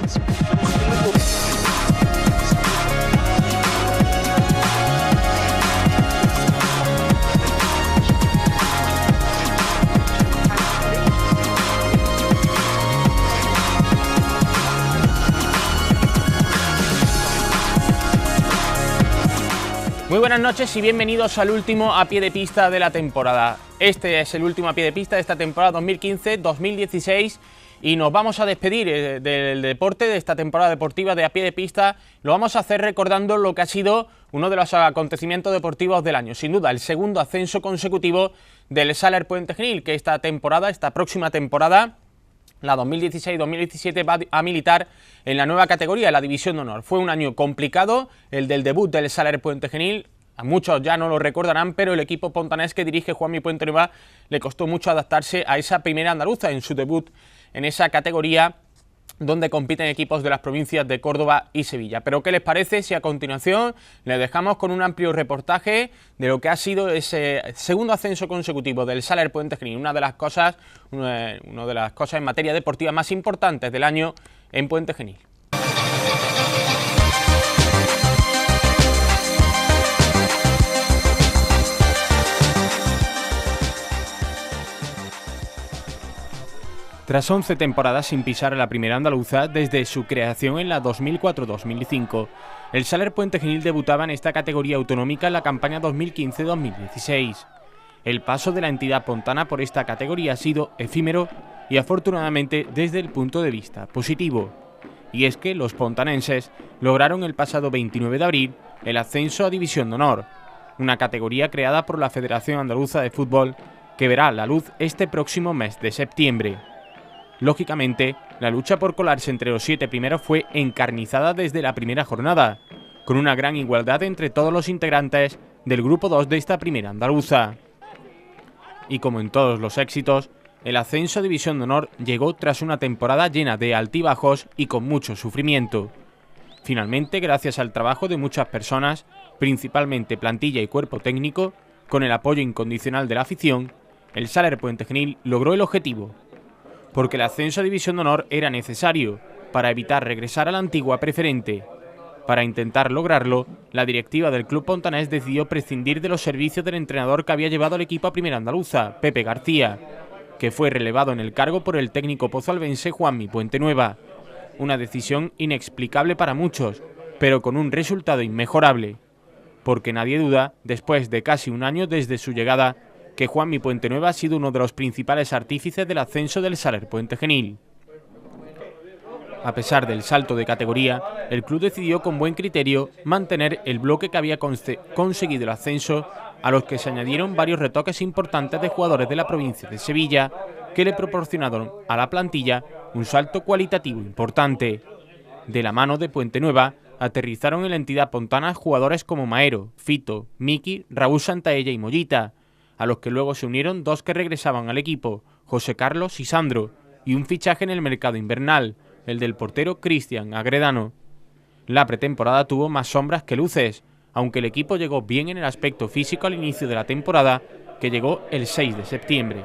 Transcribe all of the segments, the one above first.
Muy buenas noches y bienvenidos al último a pie de pista de la temporada. Este es el último a pie de pista de esta temporada 2015-2016 y nos vamos a despedir del deporte, de esta temporada deportiva de a pie de pista. Lo vamos a hacer recordando lo que ha sido uno de los acontecimientos deportivos del año. Sin duda, el segundo ascenso consecutivo del Sállar Puente Genil, que esta próxima temporada, la 2016-2017, va a militar en la nueva categoría, la División de Honor. Fue un año complicado, el del debut del Sállar Puente Genil. A muchos ya no lo recordarán, pero el equipo pontanés que dirige Juanmi Puentenueva le costó mucho adaptarse a esa primera andaluza en su debut en esa categoría donde compiten equipos de las provincias de Córdoba y Sevilla. Pero ¿qué les parece si a continuación les dejamos con un amplio reportaje de lo que ha sido ese segundo ascenso consecutivo del Sállar Puente Genil, una de las cosas en materia deportiva más importantes del año en Puente Genil? Tras 11 temporadas sin pisar a la primera andaluza desde su creación en la 2004-2005, el Sállar Puente Genil debutaba en esta categoría autonómica en la campaña 2015-2016. El paso de la entidad pontana por esta categoría ha sido efímero y afortunadamente desde el punto de vista positivo. Y es que los pontanenses lograron el pasado 29 de abril el ascenso a División de Honor, una categoría creada por la Federación Andaluza de Fútbol que verá la luz este próximo mes de septiembre. Lógicamente, la lucha por colarse entre los 7 primeros fue encarnizada desde la primera jornada, con una gran igualdad entre todos los integrantes del grupo 2 de esta primera andaluza. Y como en todos los éxitos, el ascenso a División de Honor llegó tras una temporada llena de altibajos y con mucho sufrimiento. Finalmente, gracias al trabajo de muchas personas, principalmente plantilla y cuerpo técnico, con el apoyo incondicional de la afición, el Sállar Puente Genil logró el objetivo, porque el ascenso a División de Honor era necesario para evitar regresar a la antigua preferente. Para intentar lograrlo, la directiva del club pontanés decidió prescindir de los servicios del entrenador que había llevado al equipo a primera andaluza, Pepe García, que fue relevado en el cargo por el técnico pozalbense Juanmi Puentenueva. Una decisión inexplicable para muchos, pero con un resultado inmejorable, porque nadie duda, después de casi un año desde su llegada, que Juanmi Puentenueva ha sido uno de los principales artífices del ascenso del Sállar Puente Genil. A pesar del salto de categoría, el club decidió con buen criterio mantener el bloque que había conseguido el ascenso, a los que se añadieron varios retoques importantes de jugadores de la provincia de Sevilla, que le proporcionaron a la plantilla un salto cualitativo importante. De la mano de Puentenueva, aterrizaron en la entidad pontana jugadores como Maero, Fito, Miki, Raúl Santaella y Mollita, a los que luego se unieron dos que regresaban al equipo, José Carlos y Sandro, y un fichaje en el mercado invernal, el del portero Cristian Agredano. La pretemporada tuvo más sombras que luces, aunque el equipo llegó bien en el aspecto físico al inicio de la temporada, que llegó el 6 de septiembre.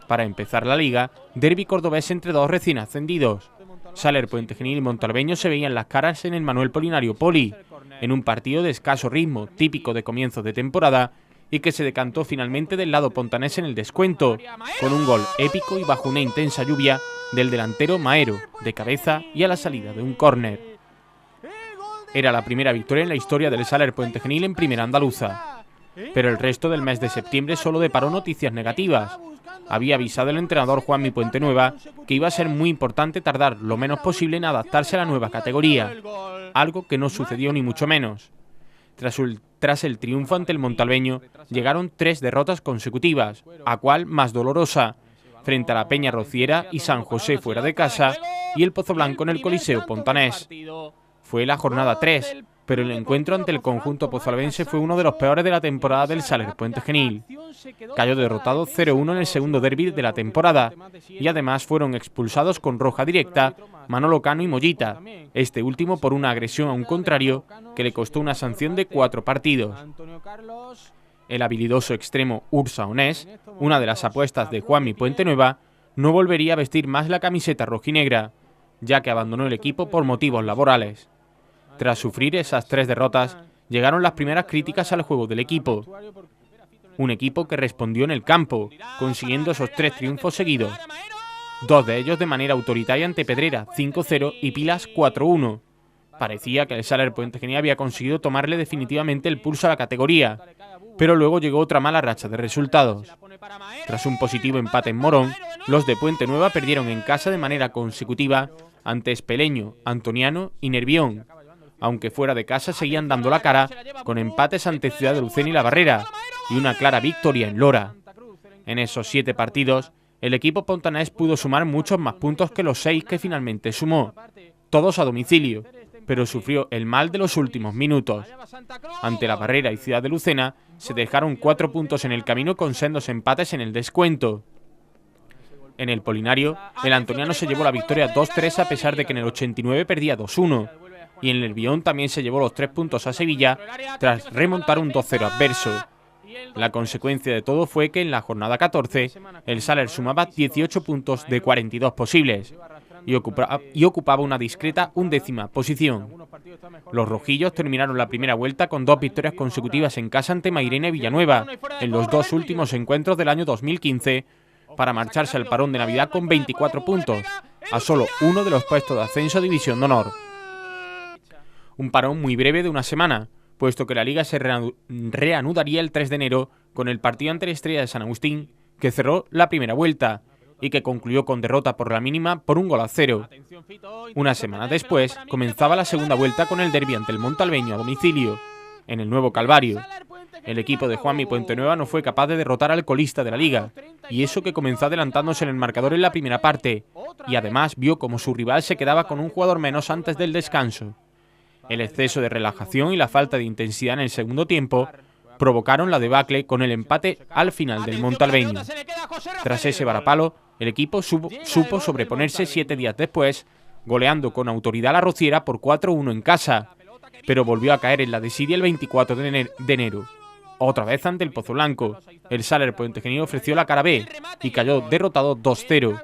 Para empezar la liga, derbi cordobés entre dos recién ascendidos. Sállar Puente Genil y Montalbeño se veían las caras en el Manuel Polinario Poli, en un partido de escaso ritmo, típico de comienzos de temporada, y que se decantó finalmente del lado pontanés en el descuento, con un gol épico y bajo una intensa lluvia del delantero Maero, de cabeza y a la salida de un córner. Era la primera victoria en la historia del Sállar Puente Genil en primera andaluza, pero el resto del mes de septiembre solo deparó noticias negativas. Había avisado el entrenador Juanmi Puentenueva que iba a ser muy importante tardar lo menos posible en adaptarse a la nueva categoría, algo que no sucedió ni mucho menos. Tras el triunfo ante el Montalbeño, llegaron 3 derrotas consecutivas, a cual más dolorosa, frente a la Peña Rociera y San José fuera de casa, y el Pozoblanco en el Coliseo pontanés. Fue la jornada 3, pero el encuentro ante el conjunto pozalbense fue uno de los peores de la temporada del Sállar Puente Genil. Cayó derrotado 0-1 en el segundo derbi de la temporada, y además fueron expulsados con roja directa Manolo Cano y Mollita, este último por una agresión a un contrario que le costó una sanción de 4 partidos. El habilidoso extremo Ursa Onés, una de las apuestas de Juanmi Puentenueva, no volvería a vestir más la camiseta rojinegra, ya que abandonó el equipo por motivos laborales. Tras sufrir esas 3 derrotas, llegaron las primeras críticas al juego del equipo. Un equipo que respondió en el campo, consiguiendo esos 3 triunfos seguidos. 2 de ellos de manera autoritaria ante Pedrera, 5-0 y Pilas, 4-1. Parecía que el Saler Puente Genil había conseguido tomarle definitivamente el pulso a la categoría, pero luego llegó otra mala racha de resultados. Tras un positivo empate en Morón, los de Puente Nueva perdieron en casa de manera consecutiva ante Espeleño, Antoniano y Nervión, aunque fuera de casa seguían dando la cara con empates ante Ciudad de Lucena y La Barrera y una clara victoria en Lora. En esos 7 partidos, el equipo pontanés pudo sumar muchos más puntos que los 6 que finalmente sumó, todos a domicilio, pero sufrió el mal de los últimos minutos. Ante La Barrera y Ciudad de Lucena, se dejaron 4 puntos en el camino con sendos empates en el descuento. En el Polinario, el antoniano se llevó la victoria 2-3 a pesar de que en el 89 perdía 2-1, y en el Nervión también se llevó los 3 puntos a Sevilla tras remontar un 2-0 adverso. La consecuencia de todo fue que en la jornada 14, el Saler sumaba 18 puntos de 42 posibles, y ocupaba una discreta 11ª posición. Los rojillos terminaron la primera vuelta con 2 victorias consecutivas en casa ante Mairena y Villanueva, en los 2 últimos encuentros del año 2015, para marcharse al parón de Navidad con 24 puntos, a solo uno de los puestos de ascenso a División de Honor. Un parón muy breve de una semana, puesto que la Liga se reanudaría el 3 de enero con el partido ante la Estrella de San Agustín, que cerró la primera vuelta, y que concluyó con derrota por la mínima por 1-0. Una semana después, comenzaba la segunda vuelta con el derbi ante el Montalbeño a domicilio, en el Nuevo Calvario. El equipo de Juanmi Puente Nueva no fue capaz de derrotar al colista de la Liga, y eso que comenzó adelantándose en el marcador en la primera parte, y además vio como su rival se quedaba con un jugador menos antes del descanso. El exceso de relajación y la falta de intensidad en el segundo tiempo provocaron la debacle con el empate al final del Montalbeño. Tras ese varapalo, el equipo supo sobreponerse 7 días después, goleando con autoridad a la Rociera por 4-1 en casa, pero volvió a caer en la desidia el 24 de enero. Otra vez ante el Pozo Blanco, el Saler Puente Genil ofreció la cara B y cayó derrotado 2-0,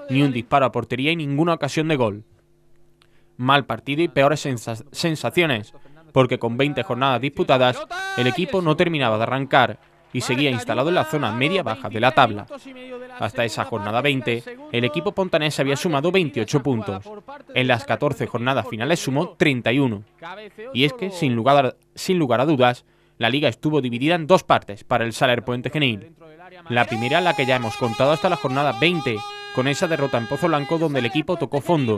ni un disparo a portería y ninguna ocasión de gol. Mal partido y peores sensaciones, porque con 20 jornadas disputadas, el equipo no terminaba de arrancar y seguía instalado en la zona media-baja de la tabla. Hasta esa jornada 20, el equipo pontanés había sumado 28 puntos. En las 14 jornadas finales sumó 31. Y es que, sin lugar a dudas, la liga estuvo dividida en 2 partes para el Saler Puente Genil. La primera, la que ya hemos contado hasta la jornada 20, con esa derrota en Pozo Blanco donde el equipo tocó fondo.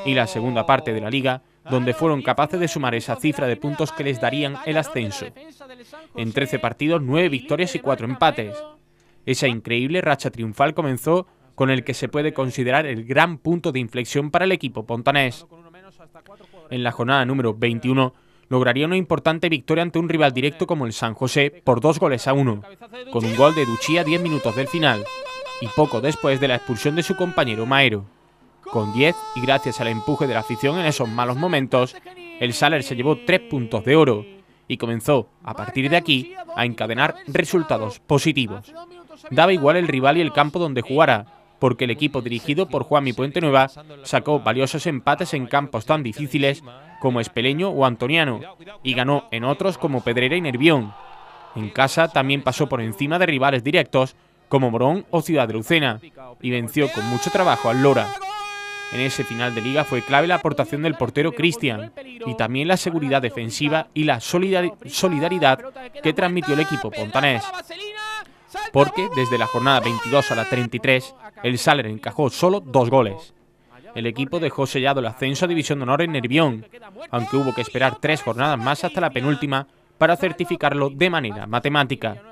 Y la segunda parte de la liga, donde fueron capaces de sumar esa cifra de puntos que les darían el ascenso. En 13 partidos, 9 victorias y 4 empates. Esa increíble racha triunfal comenzó con el que se puede considerar el gran punto de inflexión para el equipo pontanés. En la jornada número 21, lograría una importante victoria ante un rival directo como el San José por 2-1, con un gol de Duchía a 10 minutos del final, y poco después de la expulsión de su compañero Maero. Con 10, y gracias al empuje de la afición en esos malos momentos, el Saler se llevó 3 puntos de oro y comenzó, a partir de aquí, a encadenar resultados positivos. Daba igual el rival y el campo donde jugara, porque el equipo dirigido por Juanmi Puente Nueva sacó valiosos empates en campos tan difíciles como Espeleño o Antoniano, y ganó en otros como Pedrera y Nervión. En casa también pasó por encima de rivales directos como Morón o Ciudad de Lucena, y venció con mucho trabajo al Lora. En ese final de liga fue clave la aportación del portero Cristian y también la seguridad defensiva y la solidaridad que transmitió el equipo pontanés. Porque desde la jornada 22 a la 33, el Saler encajó solo 2 goles. El equipo dejó sellado el ascenso a División de Honor en Nervión, aunque hubo que esperar 3 jornadas más hasta la penúltima para certificarlo de manera matemática.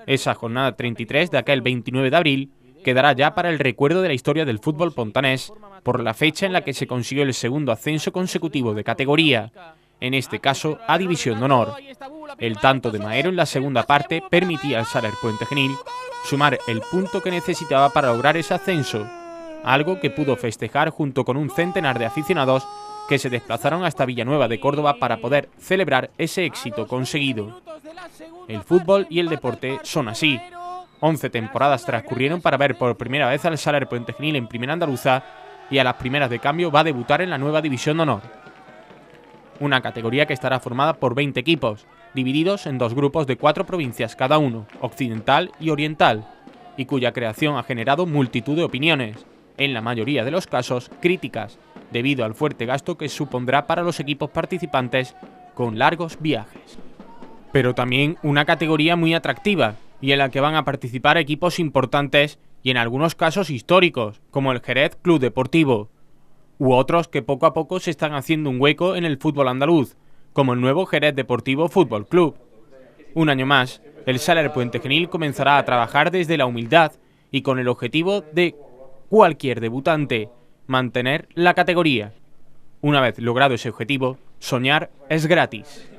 Esa jornada 33 de aquel 29 de abril quedará ya para el recuerdo de la historia del fútbol pontanés por la fecha en la que se consiguió el segundo ascenso consecutivo de categoría, en este caso a División de Honor. El tanto de Maero en la segunda parte permitía al Saler Puente Genil sumar el punto que necesitaba para lograr ese ascenso, algo que pudo festejar junto con un centenar de aficionados que se desplazaron hasta Villanueva de Córdoba para poder celebrar ese éxito conseguido. El fútbol y el deporte son así. 11 temporadas transcurrieron para ver por primera vez al Saler Puente Genil en Primera Andaluza y a las primeras de cambio va a debutar en la nueva División de Honor. Una categoría que estará formada por 20 equipos, divididos en 2 grupos de 4 provincias cada uno, occidental y oriental, y cuya creación ha generado multitud de opiniones, en la mayoría de los casos críticas, debido al fuerte gasto que supondrá para los equipos participantes con largos viajes. Pero también una categoría muy atractiva, y en la que van a participar equipos importantes y en algunos casos históricos, como el Jerez Club Deportivo, u otros que poco a poco se están haciendo un hueco en el fútbol andaluz, como el nuevo Jerez Deportivo Fútbol Club. Un año más, el Saler Puente Genil comenzará a trabajar desde la humildad y con el objetivo de cualquier debutante mantener la categoría. Una vez logrado ese objetivo, soñar es gratis.